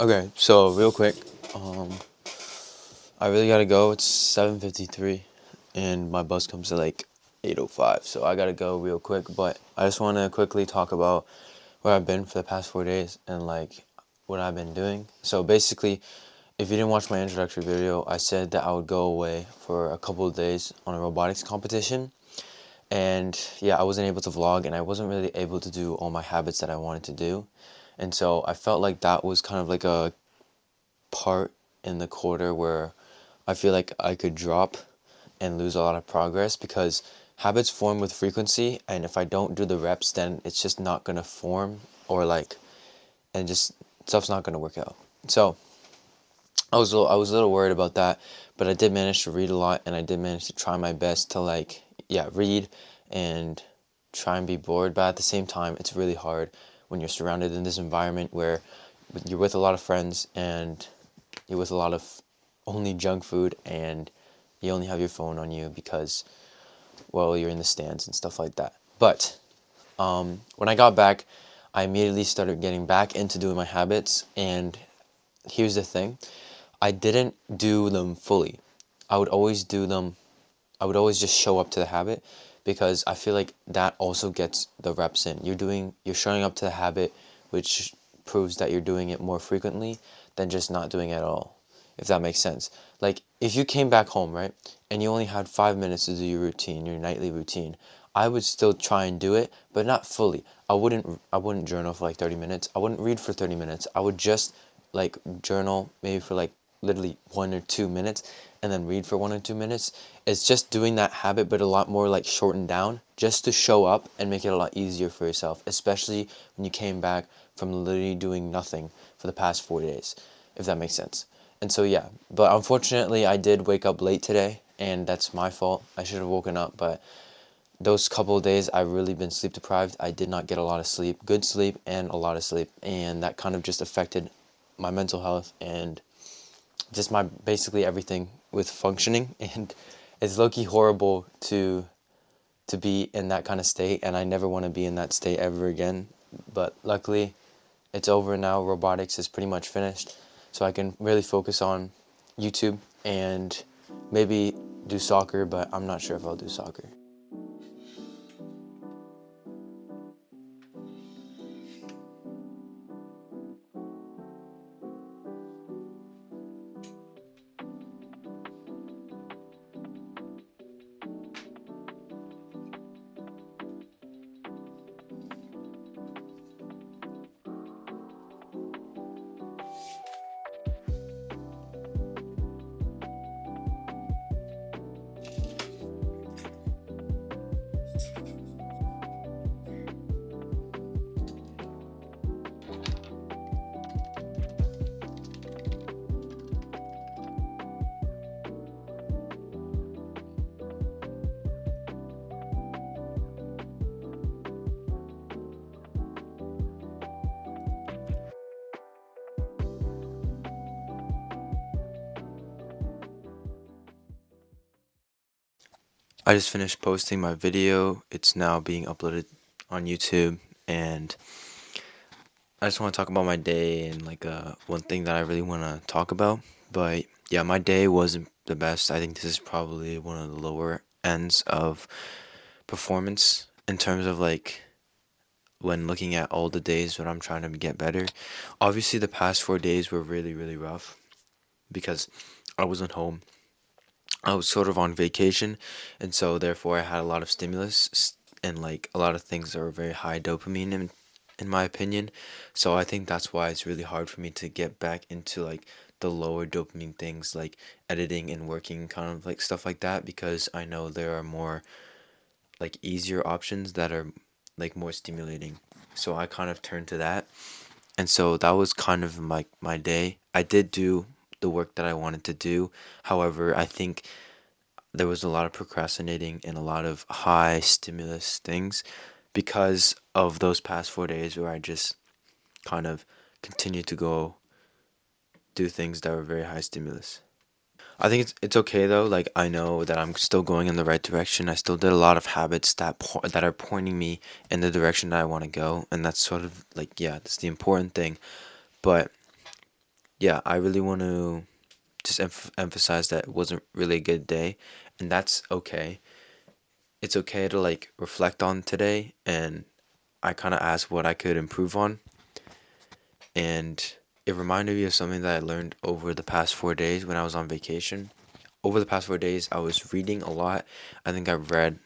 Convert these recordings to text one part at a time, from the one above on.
Okay, so real quick, um, I really gotta go. It's 7:53, and my bus comes at like 8:05. So I gotta go real quick. But I just want to quickly talk about where I've been for the past 4 days and like what I've been doing. So basically, if you didn't watch my introductory video, I said that I would go away for a couple of days on a robotics competition. And yeah, I wasn't able to vlog, and I wasn't really able to do all my habits that I wanted to do. And so I felt like that was kind of like a part in the quarter where I feel like I could drop and lose a lot of progress, because habits form with frequency, and if I don't do the reps, then it's just not gonna form, or like, and just stuff's not gonna work out. So I was a little worried about that, but I did manage to read a lot, and I did manage to try my best to like, yeah, read and try and be bored. But at the same time, it's really hard when you're surrounded in this environment where you're with a lot of friends, and you're with a lot of only junk food, and you only have your phone on you because, well, you're in the stands and stuff like that. But when I got back, I immediately started getting back into doing my habits, and here's the thing. I didn't do them fully. I would always do them, I would always just show up to the habit, because I feel like that also gets the reps in. You're showing up to the habit, which proves that you're doing it more frequently than just not doing it at all, if that makes sense. Like, if you came back home, right, and you only had 5 minutes to do your routine, your nightly routine, I would still try and do it, but not fully. I wouldn't journal for like 30 minutes. I wouldn't read for 30 minutes. I would just like journal maybe for like literally 1 or 2 minutes, and then read for 1 or 2 minutes. It's just doing that habit, but a lot more like shortened down, just to show up and make it a lot easier for yourself, especially when you came back from literally doing nothing for the past 4 days, if that makes sense. And so yeah, but unfortunately I did wake up late today, and that's my fault. I should have woken up, but those couple of days I've really been sleep deprived. I did not get a lot of sleep, good sleep and a lot of sleep, and that kind of just affected my mental health and just my basically everything with functioning. And it's low-key horrible to be in that kind of state, and I never want to be in that state ever again. But luckily it's over now. Robotics is pretty much finished, so I can really focus on YouTube and maybe do soccer, but I'm not sure if I'll do soccer. I just finished posting my video. It's now being uploaded on YouTube, and I just want to talk about my day and like one thing that I really want to talk about. But yeah, my day wasn't the best. I think this is probably one of the lower ends of performance in terms of like when looking at all the days when I'm trying to get better. Obviously, the past 4 days were really, really rough because I wasn't home. I was sort of on vacation, and so therefore I had a lot of stimulus and like a lot of things that were very high dopamine in my opinion. So I think that's why it's really hard for me to get back into like the lower dopamine things like editing and working, kind of like stuff like that, because I know there are more like easier options that are like more stimulating. So I kind of turned to that. And so that was kind of my day. I did do the work that I wanted to do. However, I think there was a lot of procrastinating and a lot of high stimulus things because of those past 4 days where I just kind of continued to go do things that were very high stimulus. I think it's okay though. Like, I know that I'm still going in the right direction. I still did a lot of habits that are pointing me in the direction that I want to go, and that's sort of like, yeah, that's the important thing. But yeah, I really want to just emphasize that it wasn't really a good day, and that's okay. It's okay to like reflect on today, and I kind of asked what I could improve on, and it reminded me of something that I learned over the past 4 days when I was on vacation. Over the past 4 days, I was reading a lot. I think I read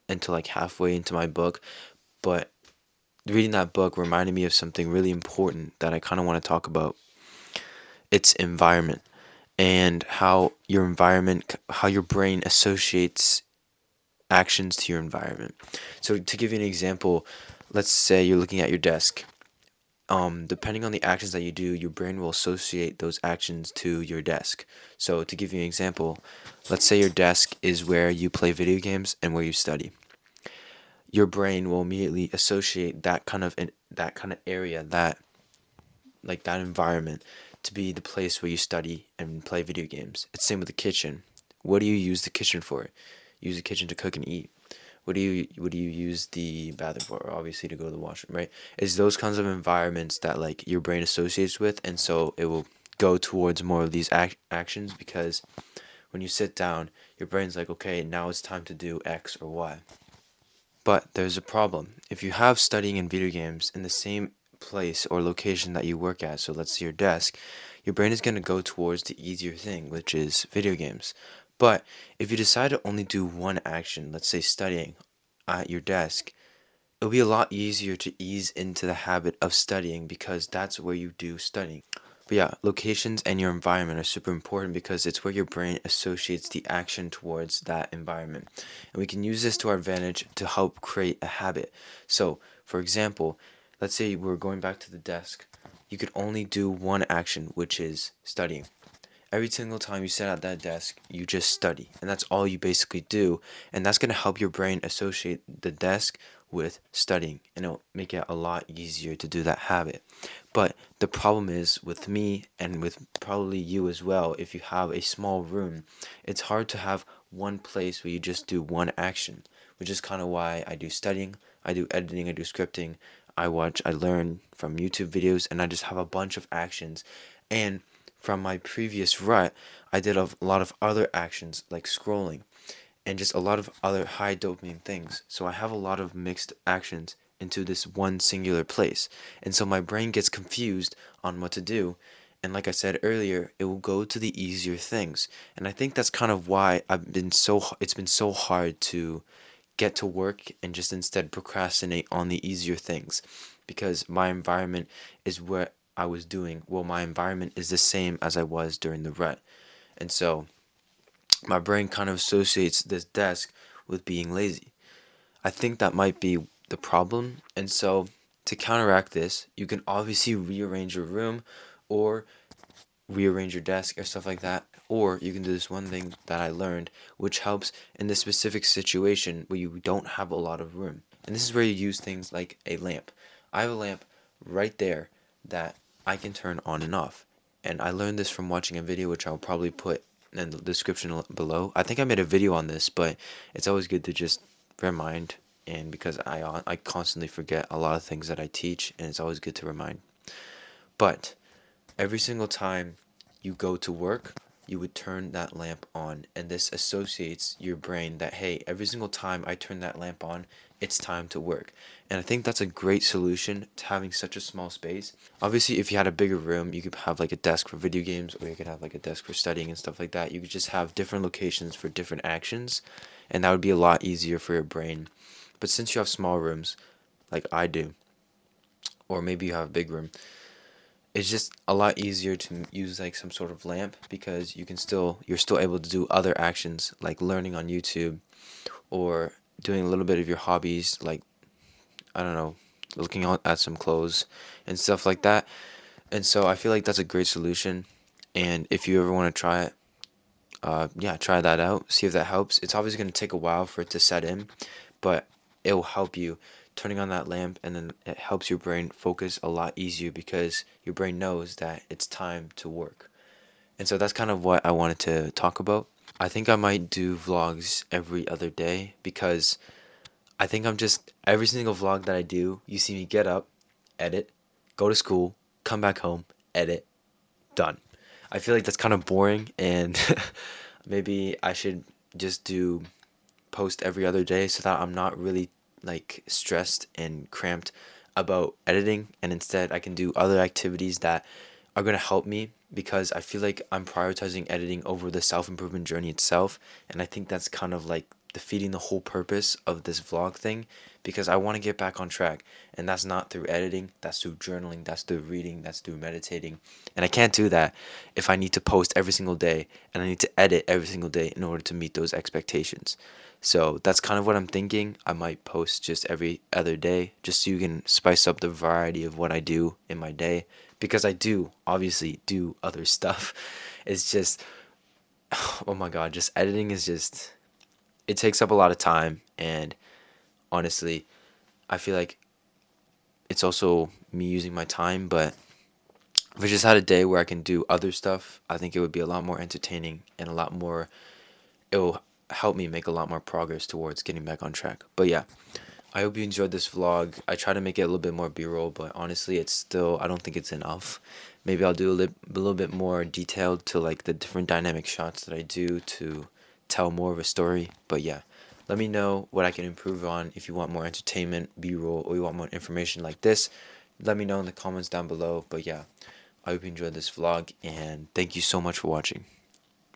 until like halfway into my book, but reading that book reminded me of something really important that I kind of want to talk about. It's environment and how your environment, how your brain associates actions to your environment. So to give you an example, let's say you're looking at your desk. Depending on the actions that you do, your brain will associate those actions to your desk. So to give you an example, let's say your desk is where you play video games and where you study. Your brain will immediately associate that kind of area, that environment, to be the place where you study and play video games. It's same with the kitchen. What do you use the kitchen for? Use the kitchen to cook and eat. What do you use the bathroom for? Obviously to go to the washroom, right? It's those kinds of environments that like your brain associates with, and so it will go towards more of these actions because when you sit down, your brain's like, okay, now it's time to do X or Y. But there's a problem. If you have studying and video games in the same place or location that you work at, so let's say your desk, your brain is going to go towards the easier thing, which is video games. But if you decide to only do one action, let's say studying at your desk, it'll be a lot easier to ease into the habit of studying because that's where you do studying. But yeah, locations and your environment are super important because it's where your brain associates the action towards that environment. And we can use this to our advantage to help create a habit. So, for example, let's say we're going back to the desk. You could only do one action, which is studying. Every single time you sit at that desk, you just study, and that's all you basically do. And that's going to help your brain associate the desk with studying, and it'll make it a lot easier to do that habit. But the problem is with me, and with probably you as well, if you have a small room, it's hard to have one place where you just do one action, which is kind of why I do studying, I do editing, I do scripting, I learn from YouTube videos, and I just have a bunch of actions. And from my previous rut, I did a lot of other actions like scrolling and just a lot of other high dopamine things. So I have a lot of mixed actions into this one singular place. And so my brain gets confused on what to do. And like I said earlier, it will go to the easier things. And I think that's kind of why it's been so hard to get to work and just instead procrastinate on the easier things because my environment is what I was doing. Well, my environment is the same as I was during the rut. And so my brain kind of associates this desk with being lazy. I think that might be the problem. And so to counteract this, you can obviously rearrange your room or rearrange your desk or stuff like that. Or you can do this one thing that I learned, which helps in this specific situation where you don't have a lot of room. And this is where you use things like a lamp. I have a lamp right there that I can turn on and off. And I learned this from watching a video, which I'll probably put in the description below. I think I made a video on this, but it's always good to just remind. And because I constantly forget a lot of things that I teach, and it's always good to remind. But every single time you go to work, you would turn that lamp on, and this associates your brain that, hey, every single time I turn that lamp on, it's time to work. And I think that's a great solution to having such a small space. Obviously, if you had a bigger room, you could have like a desk for video games, or you could have like a desk for studying and stuff like that. You could just have different locations for different actions, and that would be a lot easier for your brain. But since you have small rooms, like I do, or maybe you have a big room, it's just a lot easier to use like some sort of lamp because you're still able to do other actions like learning on YouTube or doing a little bit of your hobbies like, I don't know, looking at some clothes and stuff like that. And so I feel like that's a great solution. And if you ever want to try it, yeah, try that out. See if that helps. It's obviously going to take a while for it to set in, but it will help you turning on that lamp, and then it helps your brain focus a lot easier because your brain knows that it's time to work. And so that's kind of what I wanted to talk about. I think I might do vlogs every other day because I think I'm just every single vlog that I do, you see me get up, edit, go to school, come back home, edit, done. I feel like that's kind of boring, and maybe I should just do post every other day so that I'm not really like stressed and cramped about editing, and instead I can do other activities that are going to help me, because I feel like I'm prioritizing editing over the self-improvement journey itself, and I think that's kind of like defeating the whole purpose of this vlog thing, because I want to get back on track, and that's not through editing, that's through journaling, that's through reading, that's through meditating. And I can't do that if I need to post every single day and I need to edit every single day in order to meet those expectations. So that's kind of what I'm thinking. I might post just every other day, just so you can spice up the variety of what I do in my day, because I do obviously do other stuff. It's just, oh my god, just editing is just, it takes up a lot of time, and honestly, I feel like it's also me using my time. But if I just had a day where I can do other stuff, I think it would be a lot more entertaining and a lot more, it will help me make a lot more progress towards getting back on track. But yeah, I hope you enjoyed this vlog. I try to make it a little bit more b-roll, but honestly it's still, I don't think it's enough. Maybe I'll do a little bit more detailed to like the different dynamic shots that I do to tell more of a story. But yeah, let me know what I can improve on. If you want more entertainment b-roll, or you want more information like this, let me know in the comments down below. But yeah, I hope you enjoyed this vlog, and thank you so much for watching.